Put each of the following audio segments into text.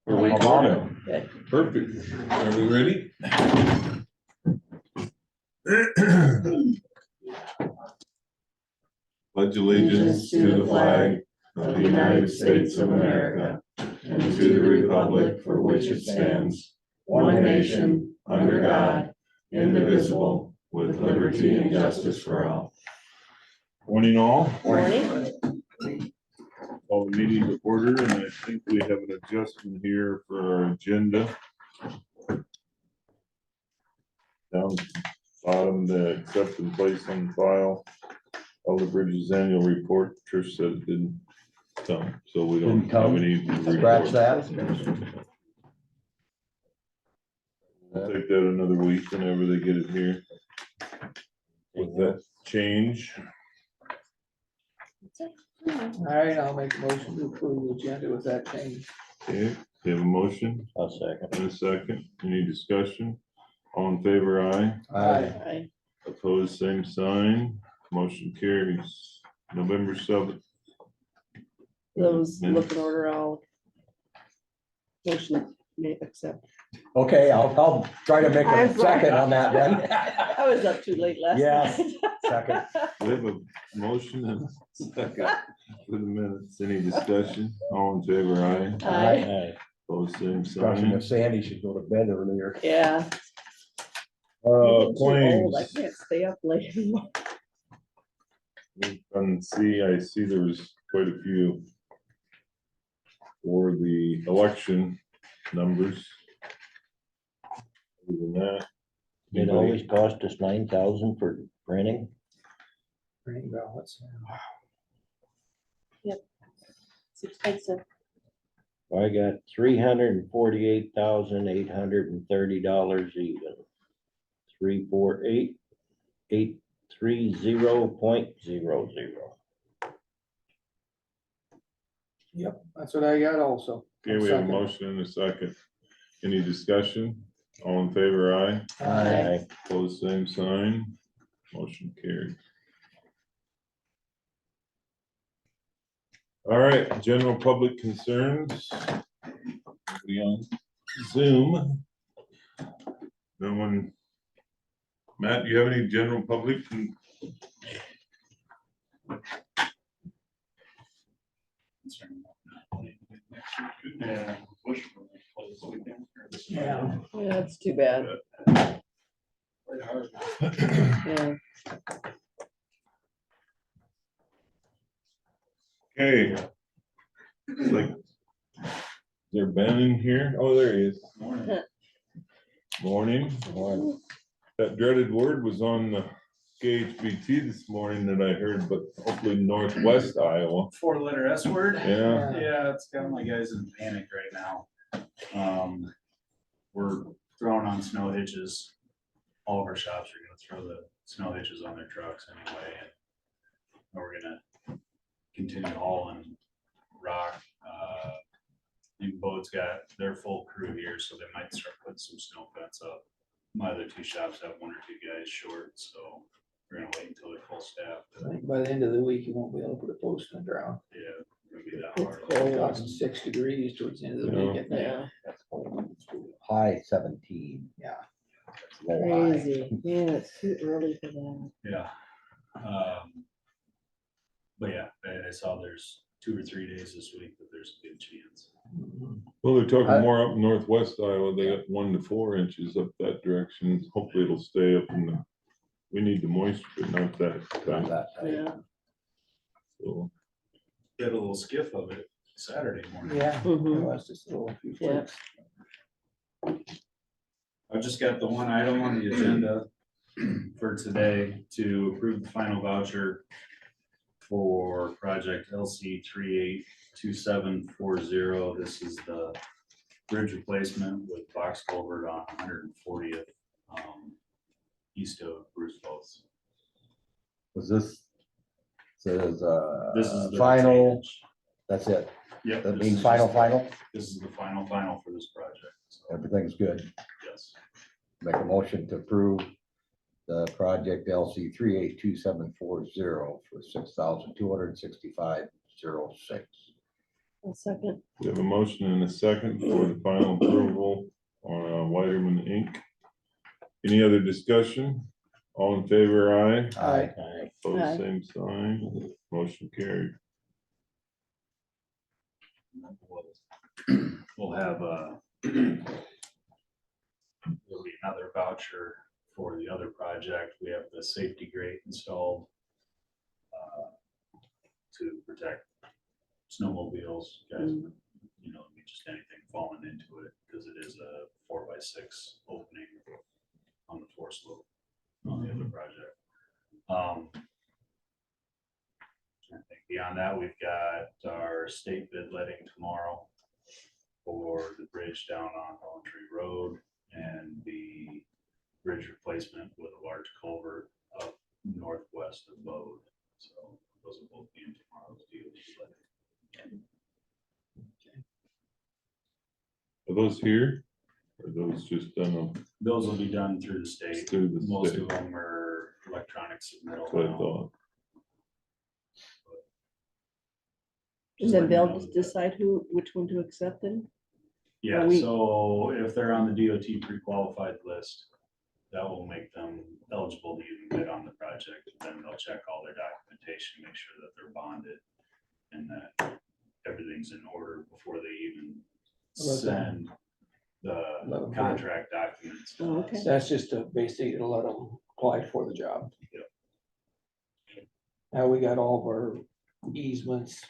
We're recording. Okay. Perfect. Are we ready? Pledge allegiance to the flag of the United States of America and to the republic for which it stands, one nation, under God, indivisible, with liberty and justice for all. Morning all. Morning. Call the meeting to order, and I think we have an adjustment here for our agenda. Down bottom, the accept and place on file all the Bridges annual report. Trish said it didn't come, so we don't Didn't come. have any. Scratch report. that. We'll take that another week whenever they get it here. With that change, All right, I'll make a motion to approve the agenda with that change. okay, we have a motion A second. and a second. Any discussion? All in favor, aye. Aye. Opposed, same sign. Motion carries. November 7th. Those look Minutes. in order, I'll motion may accept. Okay, I'll try to make I'm a second on that then. I was up too late last Yes. night. Second. We have a motion and a second for the minutes. Any discussion? All in favor, aye. Aye. Opposed, same Discussion sign. if Sandy should go to bed earlier. Yeah. I'm too old, Claims. I can't stay up late anymore. On C, I see there was quite a few for the election numbers. Other than that, It always cost us 9,000 for printing. Printing ballots. It's expensive. I got $348,830 even. 348,830.00. Yep, that's what I got also. okay, we have a Second. motion and a second. Any discussion? All in favor, aye. Aye. Opposed, same sign. Motion carried. All right, general public concerns. We on Zoom. No one. Matt, do you have any general public? Yeah. Yeah, that's too bad. Yeah. Okay. It's like, is there Ben in here? Oh, there he is. Morning. That dreaded word was on the KHBT this morning that I heard, but hopefully northwest Iowa. 4-letter S word. Yeah, Yeah, it's got my guys in panic right now. We're throwing on snow hitches. All of our shops are gonna throw the snow hitches on their trucks anyway, and we're gonna continue hauling rock. Humboldt's got their full crew here, so they might start putting some snow fence up. My other two shops have 1 or 2 guys short, so we're gonna wait until they're full staff. I think by the end of the week, you won't be able to put a post in the ground. Yeah, it's gonna be that It's hard. cold. It's 6 degrees towards the end of the week. I think. Yeah, High 17. Yeah. Low high. crazy. Yeah, it's too early for that. Yeah. But yeah, I saw there's 2 or 3 days this week that there's a good chance. well, they're talking more up northwest Iowa. They got 1 to 4 inches up that direction. Hopefully it'll stay up in the, we need the moisture, but not that Not time. that tight. Yeah. So, Got a little skiff of it Saturday morning. Yeah. Mhm. It was just a little few Yeah. flakes. I've just got the one item on the agenda for today to approve the final voucher for project LC 382740. This is the bridge replacement with box culvert on 140th east of Roosevelt. Was this says This is the final, retainage. that's it. Yep. That this means is final, just- final. This is the final for this project. So, Everything's good. yes. Make a motion to approve the project LC 382740 for 6,265.06. A second. We have a motion and a second for the final approval on Whiterman Inc. Any other discussion? All in favor, aye. Aye. Aye. Opposed, same sign. Motion carried. We'll have there'll be another voucher for the other project. We have the safety grate installed to protect snowmobiles, guys, you know, just anything falling into it, because it is a 4x6 opening on the floor slope on the other project. I think beyond that, we've got our state bid letting tomorrow for the bridge down on Holland Tree Road and the bridge replacement with a large culvert up northwest of Bode. So those will both be in tomorrow's DOT letting. Are those here? Or are those just done Those will be done through the state. through the Most state? of them are electronic submittal. That's what I now. thought. And then they'll decide which one to accept then? Yeah, Are we- so if they're on the DOT pre-qualified list, that will make them eligible to even bid on the project. Then they'll check all their documentation, make sure that they're bonded and that everything's in order before they even send the contract documents. to Oh, us. okay. That's just to basically to let them apply for the job. Yep. Now we got all of our easements,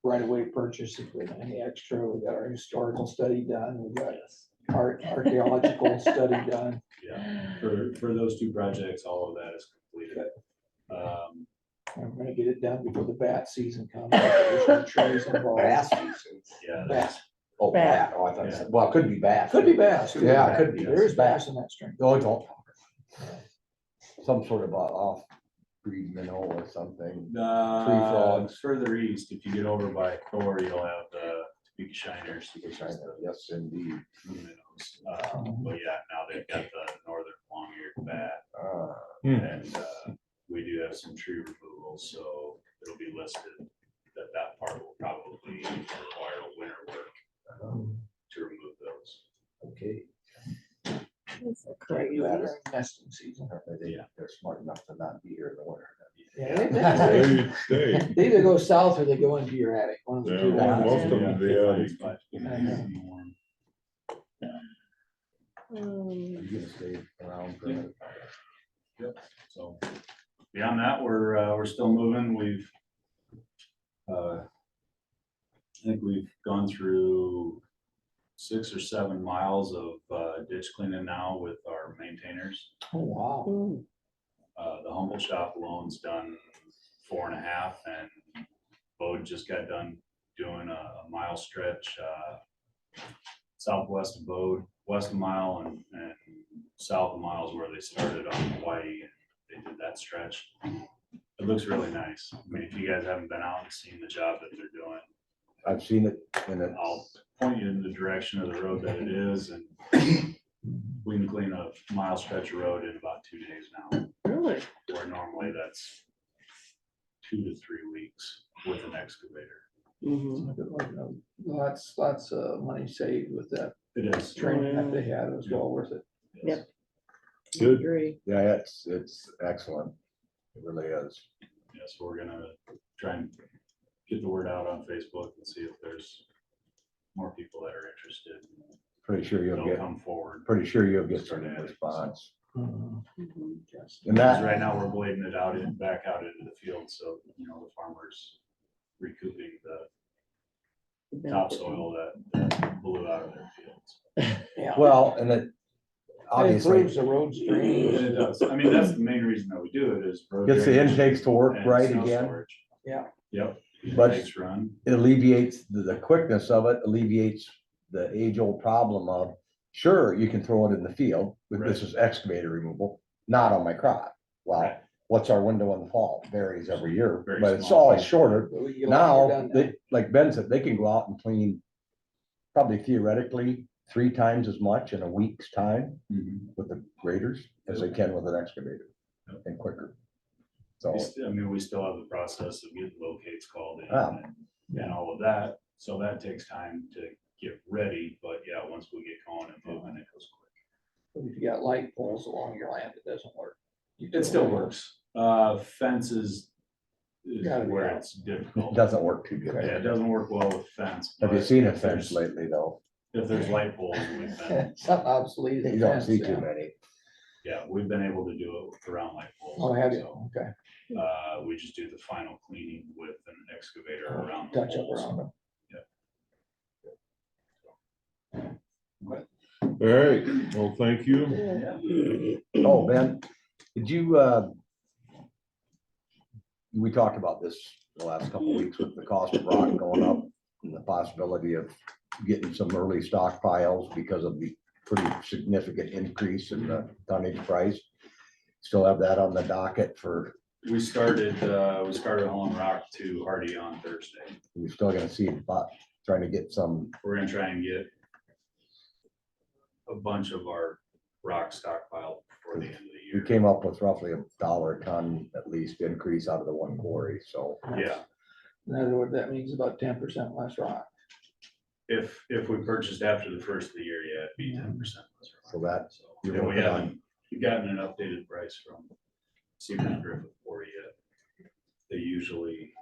right of way purchases with any extra. We got our historical study done. We got our archaeological study done. Yeah, for those two projects, all of that is completed. And we're gonna get it done before the bat season comes. There's no trees involved. Bass season. Yeah, Bass. Oh, Bat. bat. Oh, I thought, you said- well, it could be bass. Could be bass. Yeah, it could be. There is bass in that stream. Oh, don't. Some sort of a off-breed minnow or something. frogs. Further east, if you get over by Thor, you'll have the Topeka Shiners. Which I know, yes, indeed. minnows. But yeah, now they've got the northern long-eared bat, Hmm. and we do have some tree removals, so it'll be listed that that part will probably require winter work to remove those. Okay. That's a Right, crazy. you had our nesting season. They're smart enough to not be here in the winter. Yeah, There you stay. they either go south or they go into your attic. One of the Yeah, two. well, most of them, Yeah, they are. but You're gonna stay around for a minute. Yep, so beyond that, we're still moving. We've I think we've gone through 6 or 7 miles of ditch cleaning now with our maintainers. Oh, wow. Mm. The Humboldt shop alone's done 4.5, and Bode just got done doing a mile stretch southwest of Bode, west a mile and south a mile is where they started on Hawaii. And they did that stretch. It looks really nice. I mean, if you guys haven't been out and seen the job that they're doing, I've seen it and I'll it's, point you in the direction of the road that it is, and we can clean a mile stretch of road in about 2 days now, Really? where normally that's 2 to 3 weeks with an excavator. Mhm. Lots of money saved with that It is. training that they had. It was well worth it. Yep. Good. Agree. yeah, it's excellent. It really is. Yeah, so we're gonna try and get the word out on Facebook and see if there's more people that are interested. Pretty sure you'll They'll get, come forward. pretty sure you'll get some response. Mhm. And Because that, right now we're blading it out and back out into the field, so, you know, the farmers recouping the topsoil that blew out of their fields. Yeah. well, and it It obviously improves the road stream. And it does. I mean, that's the main reason that we do it is. road gets the drainage intakes to work and right snow again. storage. Yeah. Yep. But- Intakes run. It alleviates the quickness of it, alleviates the age-old problem of, sure, you can throw it in the field, but this is excavator removal, not on my crop. Well, Right. what's our window in the fall? Varies every year, Very but it's small. always shorter. But we get a lot more Now, done they, like Ben said, they can go out and clean probably theoretically 3 times as much in a week's time with the graders as they can with an excavator Yep. and quicker. So, I mean, we still have the process of getting locates called in Ah. and all of that. So that takes time to get ready, but yeah, once we get going and moving, it goes quick. But if you got light poles along your land, it doesn't work. It still works. Fences is Gotta be where out. it's It difficult. doesn't work too Yeah, it good. doesn't work well with fence. Have you but seen a if fence there's- lately though? If there's light poles, we've been, Something obsolete. You don't see too many. yeah, we've been able to do it around light poles. Oh, have you? So, Okay. we just do the final cleaning with an excavator around the Touch up poles. around them. All right, well, thank you. Oh, Ben, did you, we talked about this the last couple of weeks with the cost of rock going up and the possibility of getting some early stockpiles because of the pretty significant increase in the tonnage price. Still have that on the docket for, We started hauling rock to Hardy on Thursday. we're still gonna see about trying to get some, We're gonna try and get a bunch of our rock stockpiled before the end of the we year. came up with roughly $1 a ton at least increase out of the one quarry, so. Yeah, In other words, that means about 10% less rock. if we purchased after the first of the year, yeah, it'd be 10%. So that, you're And we working on- haven't gotten an updated price from Seaman Griffith for yet. They usually,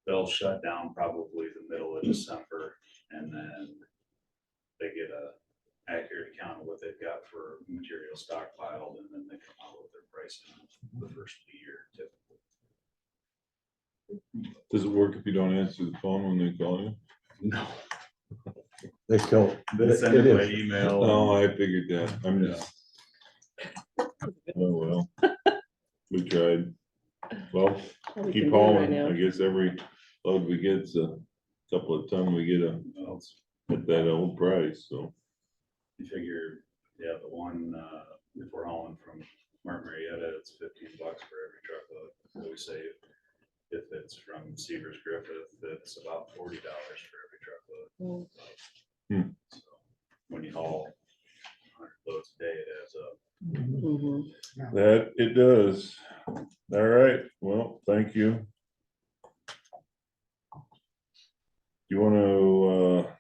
they'll shut down probably the middle of December, and then they get a accurate account of what they've got for material stockpiled, and then they come out with their pricing the first of the year typically. Does it work if you don't answer the phone when they call you? No. they still. They send it by is. email. Oh, I figured that. I'm just. Oh, well. We tried. Well, All we can keep do right hauling. now. I guess every load we get's a couple of ton, we get Well, it's- at that old price, so. You figure, yeah, the one, if we're hauling from Martin Marietta, it's $15 for every truckload. So we save, if it's from Seaver's Griffith, it's about $40 for every truckload. So when you haul 100 loads a day, it adds up. Mhm. That it does. All right, well, thank you. You wanna,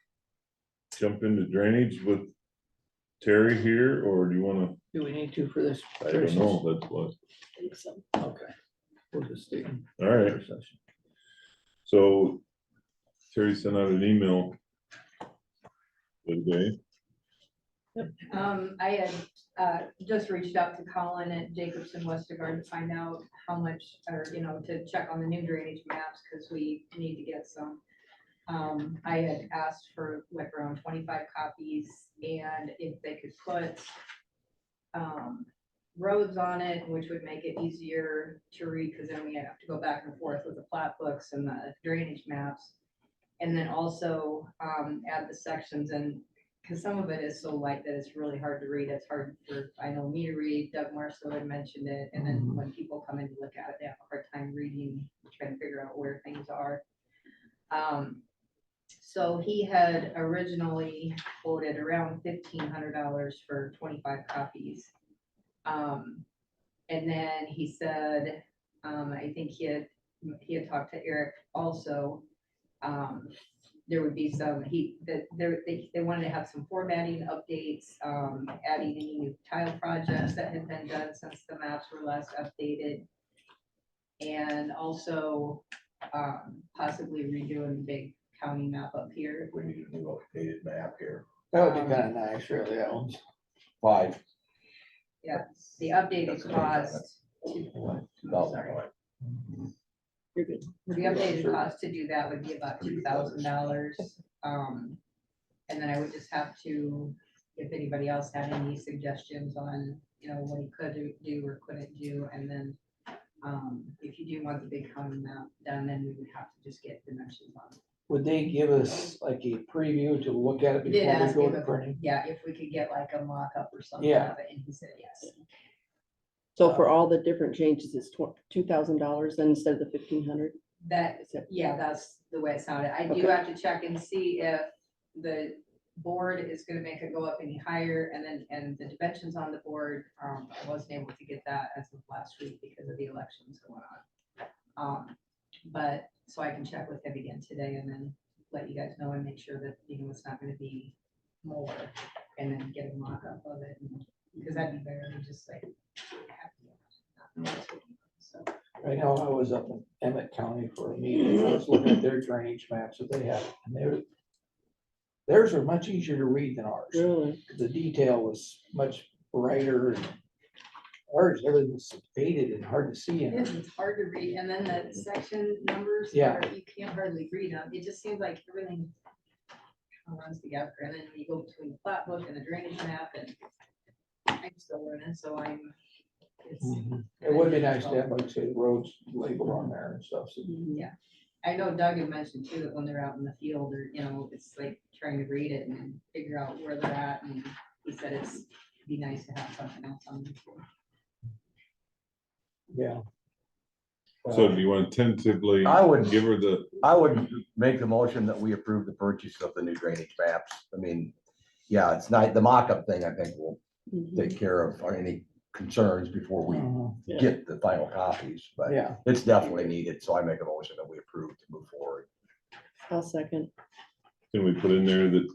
jump into drainage with Terry here, or do you wanna, Do we need to for this? I don't know, that's what, I think so. Okay. We'll just stay in all right, first session. so Terry sent out an email today. I had, just reached out to Colin at Jacobson Westergaard to find out how much, or, to check on the new drainage maps, because we need to get some. I had asked for like around 25 copies, and if they could put, roads on it, which would make it easier to read, because then we have to go back and forth with the plat books and the drainage maps. And then also, add the sections, and because some of it is so light that it's really hard to read. It's hard for, I know, me to read. Doug Marso had mentioned it. And then when people come in to look at it, they have a hard time reading, trying to figure out where things are. So he had originally quoted around $1,500 for 25 copies. And then he said, I think he had talked to Eric also. There would be some, they wanted to have some formatting updates, adding any new tile projects that had been done since the maps were last updated. And also, possibly redoing the big county map up here. We need a new updated map here. That would be kind of nice, really, that one's. 5. Yeah, the updated That's what cost. You're good. The updated cost to do that would be about $2,000. And then I would just have to, if anybody else had any suggestions on, what he could do or couldn't do, and then if you do want the big county map done, then we would have to just get dimensions on it. Would they give us like a preview to look at it Did before we ask go him to if, printing? yeah, if we could get like a mock-up or something Yeah. of it, and he said yes. So for all the different changes, it's $2,000 then instead of the 1,500? That, yeah, that's the way it sounded. I do Okay. have to check and see if the board is gonna make it go up any higher, and the dimensions on the board, I wasn't able to get that as of last week because of the elections going on. But, so I can check with him again today and then let you guys know and make sure that, you know, it's not gonna be more. And then get a mock-up of it, because that'd be better than just like. So, I know I was up in Emmett County for a meeting. I was looking at their drainage maps that they have, and theirs are much easier to read than ours. Really? The detail was much brighter. And ours, everything was faded and hard to see in it. It's hard to read, and then the section numbers, Yeah. you can't hardly read them. It just seems like everything runs together, and then you go between the plat book and the drainage map, and I'm still learning, so it's. It would be nice to have, like, say, the roads labeled on there and stuff. So I know Doug had mentioned too, that when they're out in the field, or, you know, it's like trying to read it and figure out where they're at, and he said it'd be nice to have something else on there. yeah. So do you want to tentatively I would- give her the, I would make the motion that we approve the purchase of the new drainage maps. I mean, yeah, it's not, the mock-up thing, I think will Mhm. take care of any concerns before we Yeah. get the final copies, but Yeah, it's definitely needed, so I make a motion that we approve to move forward. I'll second. can we put in there that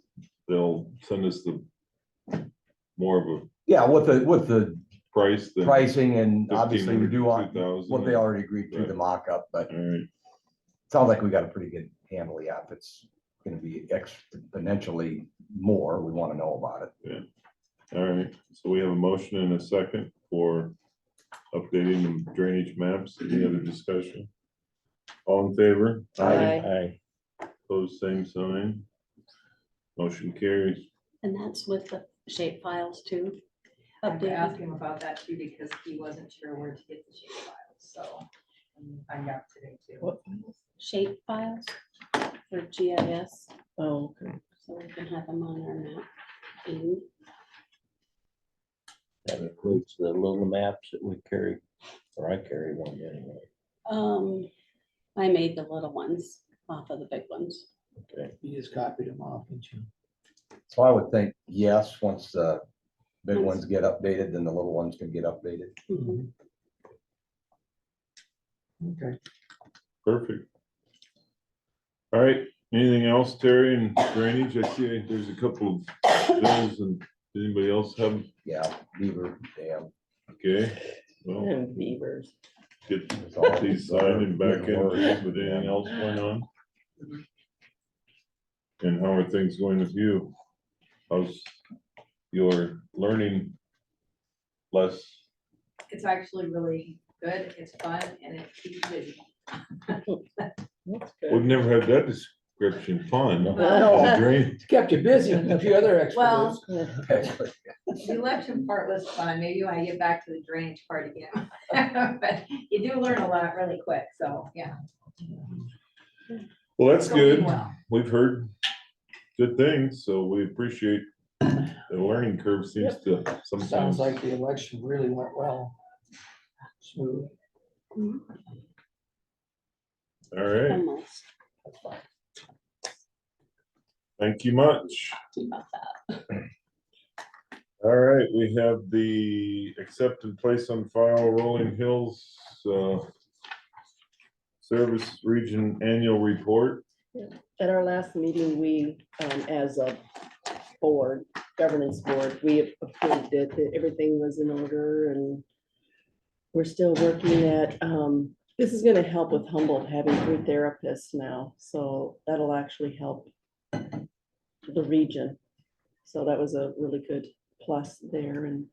they'll send us the more of a Yeah, with the price than. pricing, and obviously we do want 2,000. what they already agreed to, Right. the mock-up, but All right, sounds like we got a pretty good handle. Yeah, if it's gonna be exponentially more, we want to know about it. all right. So we have a motion and a second for updating the drainage maps. Any other discussion? All in favor? Aye. Aye. Opposed, same sign. Motion carries. And that's with the shape files too. I have to ask Updated. him about that too, because he wasn't sure where to get the shape files, so I got today too. What? Shape files for GIS, Oh, okay. so we can have them on our map. And That includes the little maps that we carry, or I carry one anyway. I made the little ones off of the big ones. Okay. you just copied them off, didn't you? So I would think, yes, once the big ones get updated, then the little ones can get updated. Mhm. Okay. Perfect. All right, anything else, Terry, and drainage? I see there's a couple of bills, and does anybody else have, Yeah, Beaver Dam. okay? Well, And beavers. get these signed and back in, with anything else going on? And how are things going with you? How's your learning less? It's actually really good, it's fun, and it keeps busy. That's We've good. never had that description, fun. Well- Drain, It's kept you busy and a few other Well, extras. the election part was fun, maybe when I get back to the drainage part again. But you do learn a lot really quick, so, yeah. well, that's It's going good. well. We've heard good things, so we appreciate the learning curve seems to Sounds sometimes. like the election really went well. Smooth. All right, Almost. thank you much. See about that. All right, we have the accept and place on file Rolling Hills Service Region Annual Report. At our last meeting, we, as a board, governance board, we approved it, that everything was in order, and we're still working at, this is gonna help with Humboldt having 3 therapists now, so that'll actually help the region. So that was a really good plus there, and,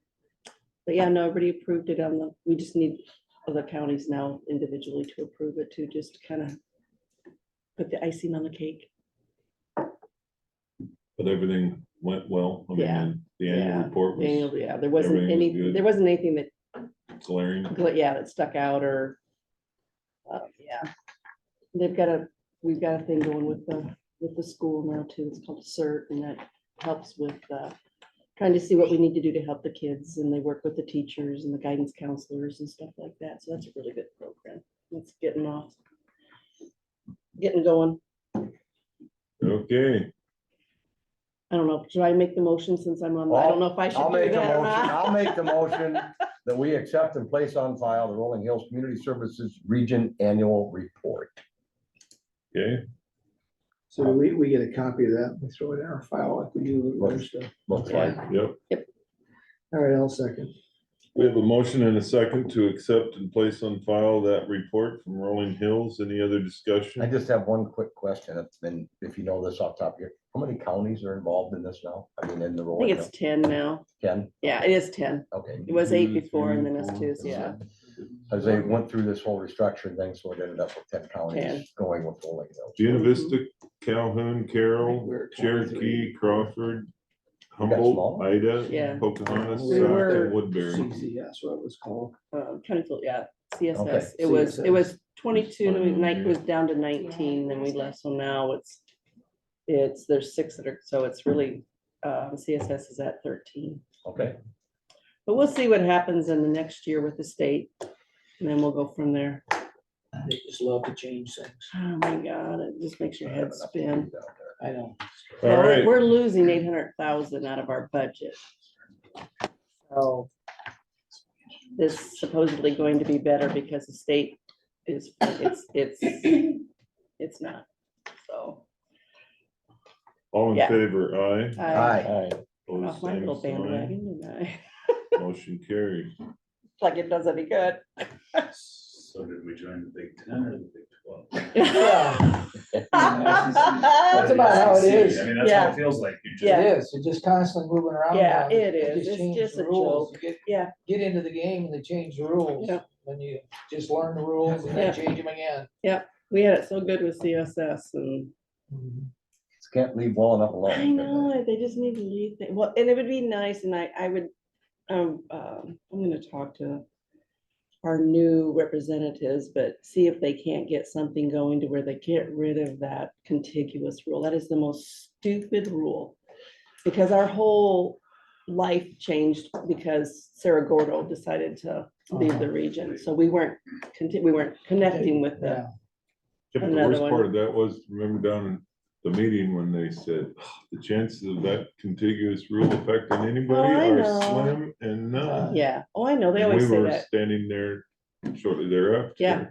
but yeah, no, everybody approved it on the, we just need other counties now individually to approve it, to just kind of put the icing on the cake. But everything went well. I mean, Yeah. the annual Yeah, report was Daniel, yeah, there wasn't everything was any, good. there wasn't anything that, glaring. yeah, that stuck out, or, yeah. We've got a thing going with the school now too, it's called CERT, and that helps with, trying to see what we need to do to help the kids, and they work with the teachers and the guidance counselors and stuff like that, so that's a really good program. It's getting going. Okay, I don't know, should I make the motion since I'm on, I don't know if I should I'll do make the that or motion, not. I'll make the motion that we accept and place on file the Rolling Hills Community Services Region Annual Report. Okay, So we get a copy of that, we throw it in our file like we do with other stuff. Looks like. yep. All right, I'll second. We have a motion and a second to accept and place on file that report from Rolling Hills. Any other I discussion? just have one quick question, and if you know this off the top of your, how many counties are involved in this now? I mean, in the I think Rolling it's Hills? 10 now. 10? Yeah, it is 10. Okay. It was 8 2, before and 3, then it's 2, so yeah. As they went through this whole restructuring thing, so it ended up with 10 counties 10. going with Rolling Hills. Buena Vista, Calhoun, Carroll, We're at Cherokee, Crawford, You got Humboldt, small? Ida, Yeah. Pocahontas, We Sac, were- and Woodbury. CC, that's what it was called. County field, yeah, CSS. Okay, It was 22, That's fine, it was down to 19, then we left, so now there's 6 that are, so it's really, CSS is at 13. Okay, But we'll see what happens in the next year with the state, and then we'll go from there. They just love to change things. Oh my God, it just makes your head spin. I know. All Well, right, we're losing 800,000 out of our budget. So this is supposedly going to be better because the state is, it's not, so. all in Yeah. favor, aye. I Aye. went Opposed, off my same little sign. bandwagon, didn't I? Motion carried. Like it does any good. So did we join the Big 10 or the Big 12? Yeah. That's about how it is. I mean, that's how Yeah. it feels like. You just. Yeah. It is, you're just constantly moving around. Yeah, now. it They is. It's change just the a rules. joke. You get- Yeah. Get into the game and they change the rules. Yeah. Then you just learn the rules and Yeah. then change them again. We had it so good with CSS and Can't leave well enough alone. I can they? know, they just need to leave, well, and it would be nice, and I would, I'm gonna talk to our new representatives, but see if they can't get something going to where they get rid of that contiguous rule. That is the most stupid rule. Because our whole life changed because Sarah Gordo decided to leave the region, so we weren't connecting with the, Yeah. Yep, the Another worst one. part of that was, remember down in the meeting when they said, "Oh, the chances of that contiguous rule affecting anybody I are know. slim and none. yeah, oh, I know, they And always we say were that, standing there shortly thereafter. Yeah.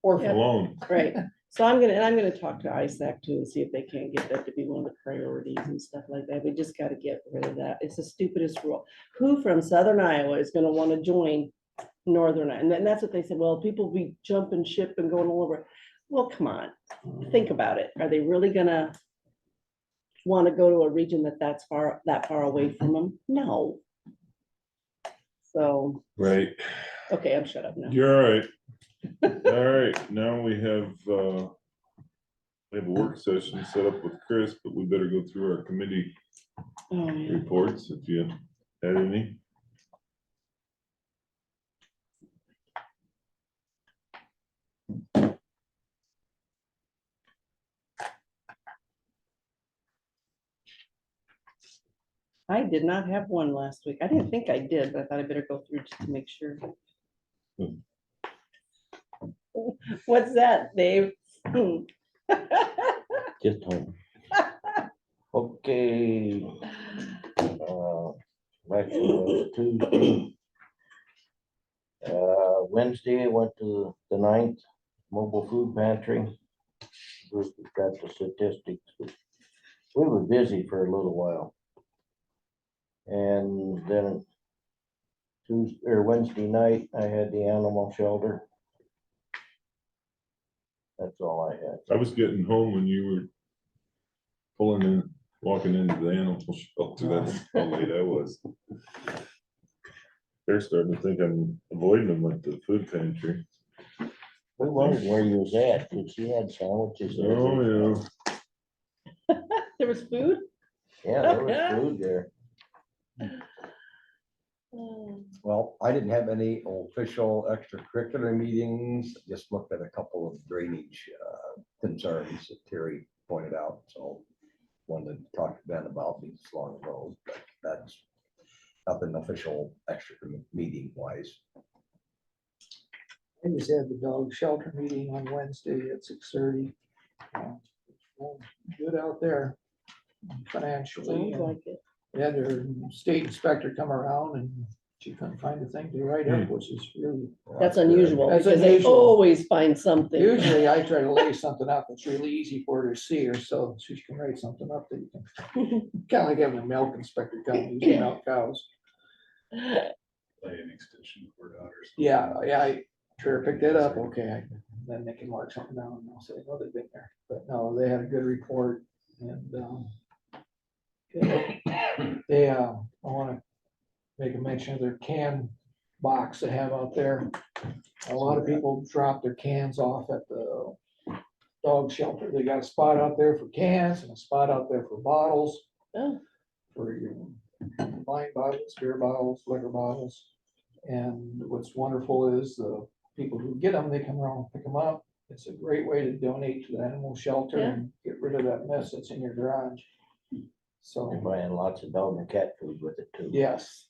Or Yeah. alone. right? So I'm gonna talk to ISAC too and see if they can't get that to be one of the priorities and stuff like that. We just gotta get rid of that. It's the stupidest rule. Who from southern Iowa is gonna wanna join northern? And then that's what they said, well, people be jumping ship and going all over. Well, come on, think about it. Are they really gonna wanna go to a region that far away from them? No. So, Right. okay, I'm shut up now. You're all right. All right, now we have a work session set up with Chris, but we better go through our committee Oh, yeah. reports if you had any. I did not have one last week. I didn't think I did, but I thought I better go through just to make sure. What's that, Dave? Just home. Okay. Actually, it was Tuesday. Wednesday, I went to the 9th mobile food pantry. We've got the statistics. We were busy for a little while. And then Wednesday night, I had the animal shelter. That's all I had. I was getting home when you were walking into the animal shelter. That's how late I was. They're starting to think I'm avoiding them at the food pantry. We wondered where you was at, because she had sandwiches. there. Oh, yeah. There was food? Yeah, there was food there. Oh, Well, I didn't have any official extracurricular meetings, just looked at a couple of drainage concerns that Terry pointed out, so wanted to talk to Ben about these along the road, but that's nothing official extra meeting wise. I just had the dog shelter meeting on Wednesday at 6:30. Good out there financially. Sounds like it. They had their state inspector come around and she couldn't find a thing to write up, which is really, That's unusual, That's because they unusual. always find something. usually I try to lay something up that's really easy for her to see, or so she can write something up that you can, kind of like having a milk inspector come and you can milk cows. Play an extension cord out or something. Yeah, I try to pick that up, okay, then they can mark something down and they'll say, no, they've been there, but no, they had a good report and, I wanna make a mention of their can box they have out there. A lot of people drop their cans off at the dog shelter. They got a spot out there for cans and a spot out there for bottles. Oh. For your wine bottles, beer bottles, liquor bottles. And what's wonderful is the people who get them, they come around and pick them up. It's a great way to donate to the animal shelter Yeah. and get rid of that mess that's in your garage. They're So, buying lots of dog and cat food with it too. yes,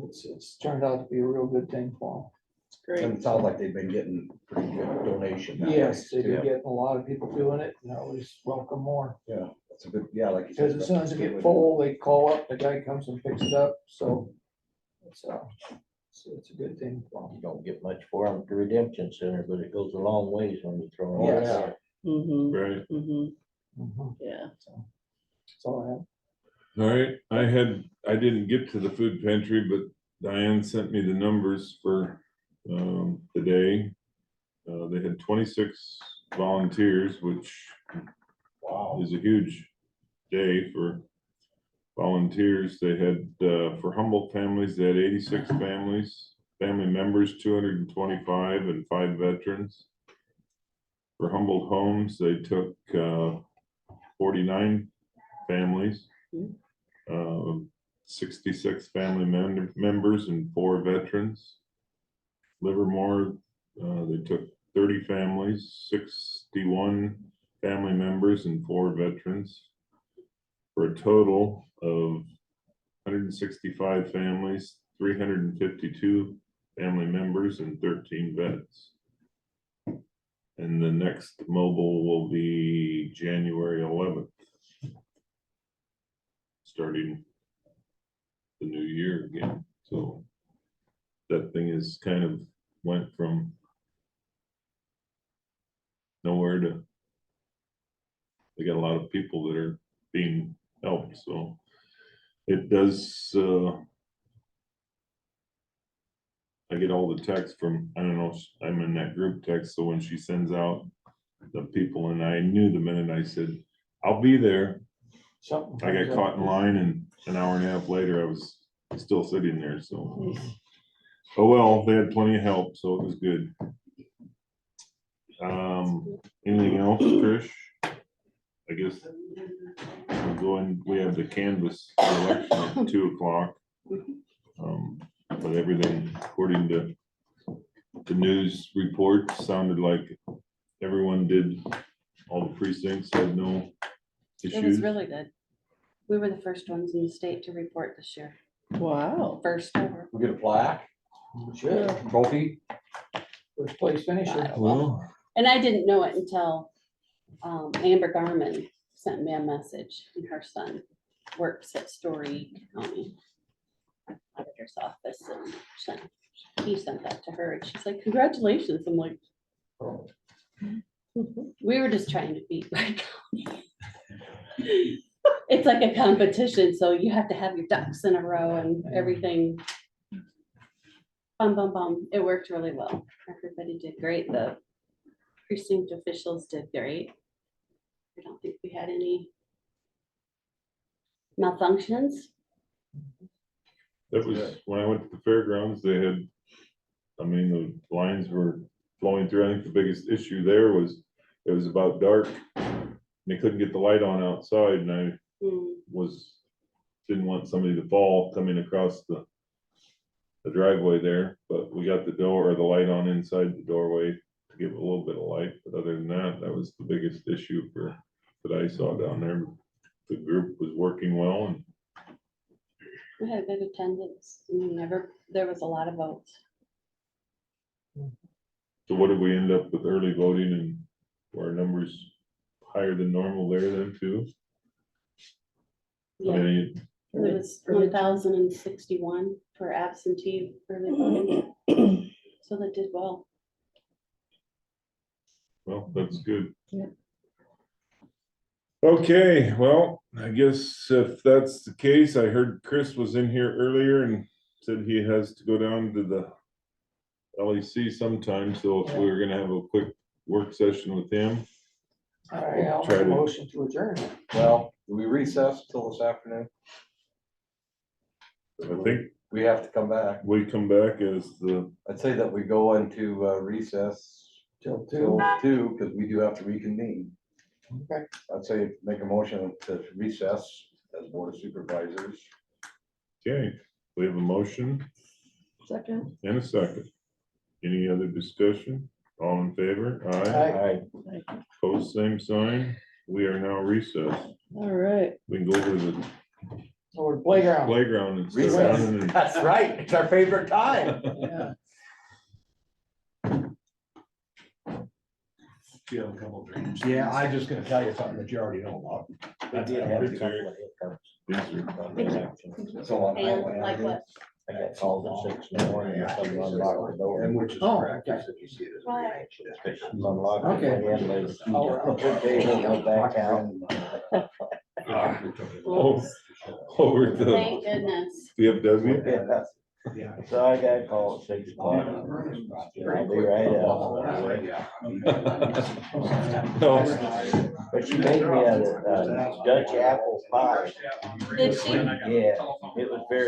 it's turned out to be a real good thing for It's great. And it sounds like they've been getting pretty good donation. them. that Yes, way, they've been too. getting a lot of people doing it, and I always welcome more. Yeah, that's a good, yeah, like you said. Because as soon as it get full, they call up, the guy comes and picks it up, so it's a good thing for You don't get much for them at the redemption center, but it goes a long ways when you throw them. Yes. out there. Mm-hmm, Right. mm-hmm, them. yeah. That's all I have. All right, I didn't get to the food pantry, but Diane sent me the numbers for today. They had 26 volunteers, which is a huge day for volunteers. They had for Humboldt families, they had 86 family members, 225 and 5 veterans. For Humboldt homes, they took 49 families. 66 family members and 4 veterans. Livermore, they took 30 families, 61 family members and 4 veterans, for a total of 165 families, 352 family members and 13 vets. And the next mobile will be January 11th. Starting the new year again, so that thing is kind of went from nowhere to, they got a lot of people that are being helped, so it does, I get all the texts from, I don't know, I'm in that group text, so when she sends out the people, and I knew the minute I said, I'll be there, Something I got comes caught up. in line, and an hour and a half later, I was still sitting there, so. Oh, well, they had plenty of help, so it was good. Anything else, Trish? I guess we're going, we have the canvas election at 2 o'clock. But everything, according to the news report, sounded like everyone did, all the precincts had no It was issues. really good. We were the first ones in the state to report this year. Wow. First ever. We get a plaque, Should, trophy. first place finisher. Well, And I didn't know it until Amber Garman sent me a message, and her son works at Story County Auditor's Office, and he sent that to her, and she's like, congratulations. I'm like, Oh, we were just trying to beat Wright County. It's like a competition, so you have to have your ducks in a row and everything. Bum, bum, bum. It worked really well. Everybody did great. The precinct officials did great. I don't think we had any malfunctions. that was, when I went to the fairgrounds, they had, I mean, the lines were flowing through. I think the biggest issue there was, it was about dark. They couldn't get the light on outside, and I didn't want somebody to fall coming across the driveway there, but we got the door or the light on inside the doorway to give a little bit of light. But other than that, that was the biggest issue that I saw down there. The group was working well, and We had good attendance. There was a lot of votes. so what did we end up with early voting, and were our numbers higher than normal there then too? I Yeah, mean, It was 1,061 for absentee early voting. So that did well. Well, that's good. Yeah. Okay, well, I guess if that's the case, I heard Chris was in here earlier and said he has to go down to the LEC sometime, so if we were gonna have a quick work session with him. All right, I'll Try make a to- motion to adjourn. Well, do we recess till this afternoon? I think We have to come back. we come back as the, I'd say that we go into recess Till till 2. 2, because we do have to reconvene. Okay. I'd say make a motion to recess as board of supervisors. okay, we have a motion Second. and a second. Any other discussion? All in favor? Aye. Aye. Post same sign. We are now recessed. All right. We can go over to the Over the playground. playground and start Recess. running and That's right, it's our favorite time. Yeah. You have a couple drinks. Yeah, I'm just gonna tell you something that you already know about. We did have a couple of hiccups. these are- on the election. So on And highway, like what? I got called at 6 in the morning, or someone unlocked the door. and which is Oh, practice if you see it as a Right. reaction. Unlocked it, Okay. went in, laid Oh, the table, went back out. Oh, over the Thank goodness. VFW. Yeah. So I got called at 6 o'clock. I'll be right out. No, But she made me a Dutch apple pie. Did she? Yeah, it was very